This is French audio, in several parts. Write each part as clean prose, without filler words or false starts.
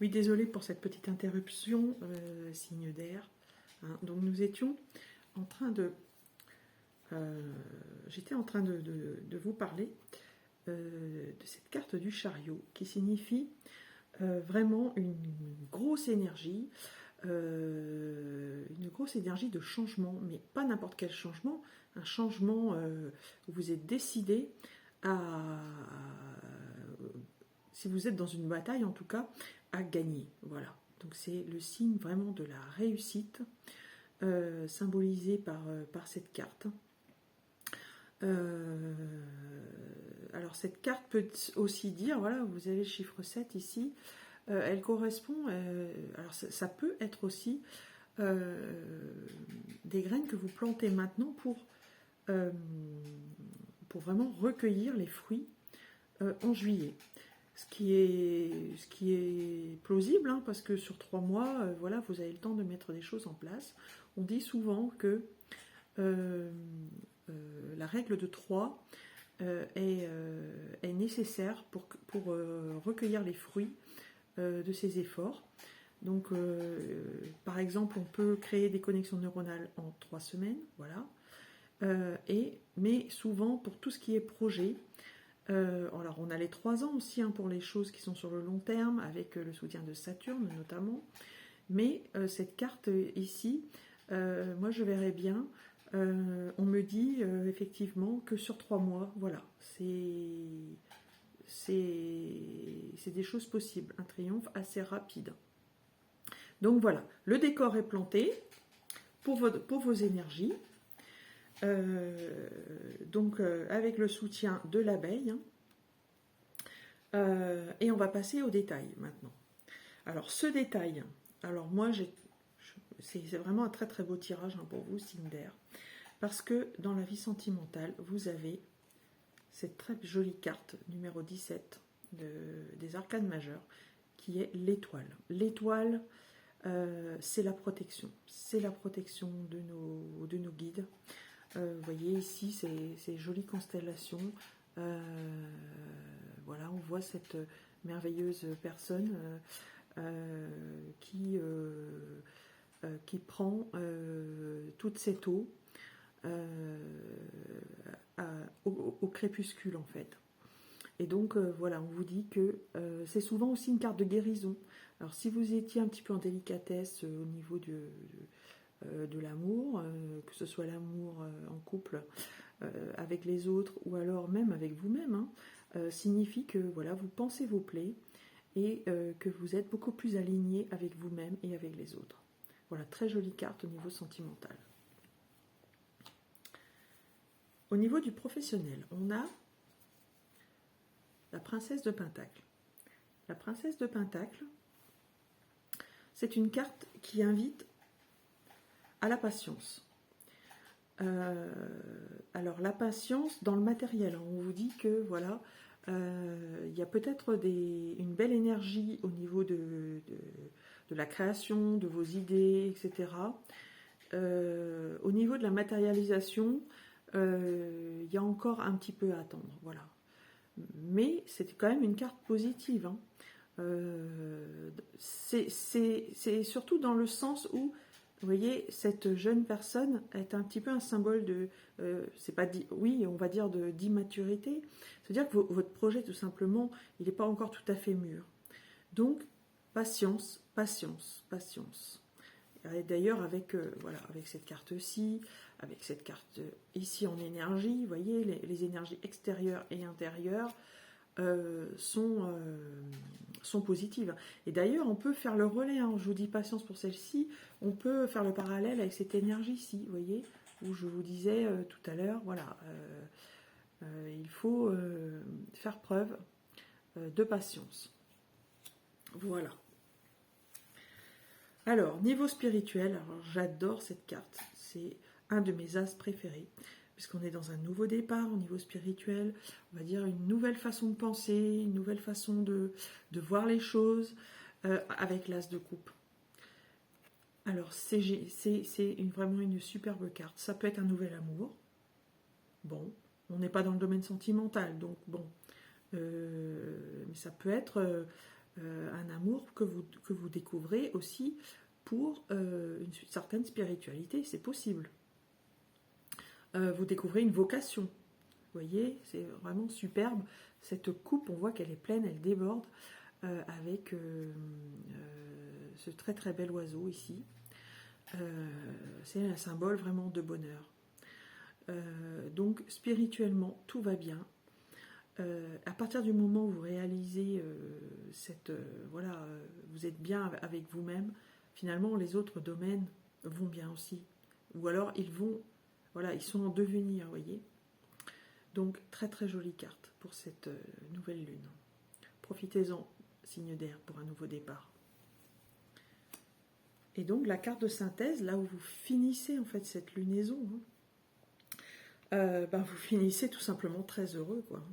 Oui, désolée pour cette petite interruption, signe d'air. Hein. Donc nous étions en train de... J'étais en train de vous parler de cette carte du chariot qui signifie vraiment une grosse énergie de changement, mais pas n'importe quel changement, un changement où vous êtes décidé à, si vous êtes dans une bataille en tout cas, à gagner. Voilà. Donc c'est le signe vraiment de la réussite symbolisé par cette carte. Alors cette carte peut aussi dire, voilà, vous avez le chiffre 7 ici, elle correspond, alors ça peut être aussi des graines que vous plantez maintenant pour vraiment recueillir les fruits en juillet. Ce qui est plausible, hein, parce que sur 3 mois, voilà, vous avez le temps de mettre des choses en place. On dit souvent que la règle de 3 est nécessaire pour recueillir les fruits de ces efforts. Donc, par exemple, on peut créer des connexions neuronales en 3 semaines, voilà. Mais souvent, pour tout ce qui est projet, alors on a les 3 ans aussi hein, pour les choses qui sont sur le long terme, avec le soutien de Saturne notamment. Mais cette carte ici, moi je verrais bien, on me dit effectivement que sur 3 mois, voilà, c'est des choses possibles, un triomphe assez rapide. Donc voilà, le décor est planté pour vos énergies. Donc avec le soutien de l'abeille. Et on va passer au détail maintenant. Alors ce détail, alors moi c'est vraiment un très très beau tirage hein, pour vous, signe d'air, parce que dans la vie sentimentale, vous avez cette très jolie carte numéro 17 des arcanes majeures, qui est l'étoile. L'étoile, c'est la protection de nos guides. Vous voyez ici ces jolies constellations. Voilà, on voit cette merveilleuse personne qui prend toute cette eau au crépuscule en fait. Et donc voilà, on vous dit que c'est souvent aussi une carte de guérison. Alors si vous étiez un petit peu en délicatesse au niveau de l'amour, que ce soit l'amour en couple avec les autres ou alors même avec vous-même, hein, signifie que voilà, vous pensez vos plaies et que vous êtes beaucoup plus aligné avec vous-même et avec les autres. Voilà, très jolie carte au niveau sentimental. Au niveau du professionnel, on a la princesse de Pentacle. La princesse de Pentacle, c'est une carte qui invite à la patience. Alors la patience dans le matériel, hein, on vous dit que voilà, il y a peut-être une belle énergie au niveau de la création, de vos idées, etc. Au niveau de la matérialisation, il y a encore un petit peu à attendre, voilà. Mais c'est quand même une carte positive. Hein. C'est surtout dans le sens où, vous voyez, cette jeune personne est un petit peu un symbole de, c'est pas oui, on va dire d'immaturité. C'est-à-dire que votre projet, tout simplement, il n'est pas encore tout à fait mûr. Donc, patience, patience, patience. Et d'ailleurs, avec cette carte-ci, avec cette carte ici en énergie, vous voyez, les énergies extérieures et intérieures sont positives. Et d'ailleurs, on peut faire le relais, hein, je vous dis patience pour celle-ci, on peut faire le parallèle avec cette énergie-ci, vous voyez, où je vous disais tout à l'heure, voilà, il faut faire preuve de patience. Voilà. Alors, niveau spirituel, alors j'adore cette carte, c'est un de mes as préférés, puisqu'on est dans un nouveau départ au niveau spirituel, on va dire une nouvelle façon de penser, une nouvelle façon de voir les choses, avec l'as de coupe. Alors, c'est vraiment une superbe carte, ça peut être un nouvel amour, bon, on n'est pas dans le domaine sentimental, donc bon, mais ça peut être un amour que vous découvrez aussi pour une certaine spiritualité, c'est possible. Vous découvrez une vocation, vous voyez, c'est vraiment superbe. Cette coupe, on voit qu'elle est pleine, elle déborde avec ce très très bel oiseau ici. C'est un symbole vraiment de bonheur. Donc spirituellement, tout va bien. À partir du moment où vous réalisez voilà, vous êtes bien avec vous-même, finalement les autres domaines vont bien aussi. Ou alors voilà, ils sont en devenir, vous voyez. Donc très très jolie carte pour cette nouvelle lune. Profitez-en, signe d'air, pour un nouveau départ. Et donc la carte de synthèse, là où vous finissez en fait cette lunaison, vous finissez tout simplement très heureux, quoi.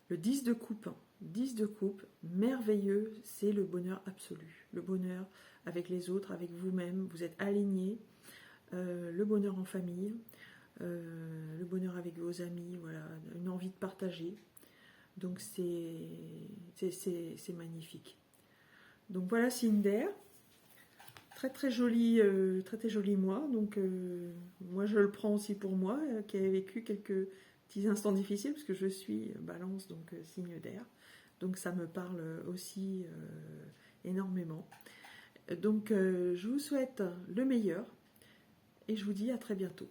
Le 10 de coupe, 10 de coupe, merveilleux, c'est le bonheur absolu. Le bonheur avec les autres, avec vous-même, vous êtes aligné. Le bonheur en famille, le bonheur avec vos amis, voilà, une envie de partager. Donc c'est magnifique. Donc voilà, signe d'air. Très très joli mois. Donc moi je le prends aussi pour moi, qui ai vécu quelques petits instants difficiles, parce que je suis balance, donc signe d'air. Donc ça me parle aussi énormément. Donc je vous souhaite le meilleur et je vous dis à très bientôt.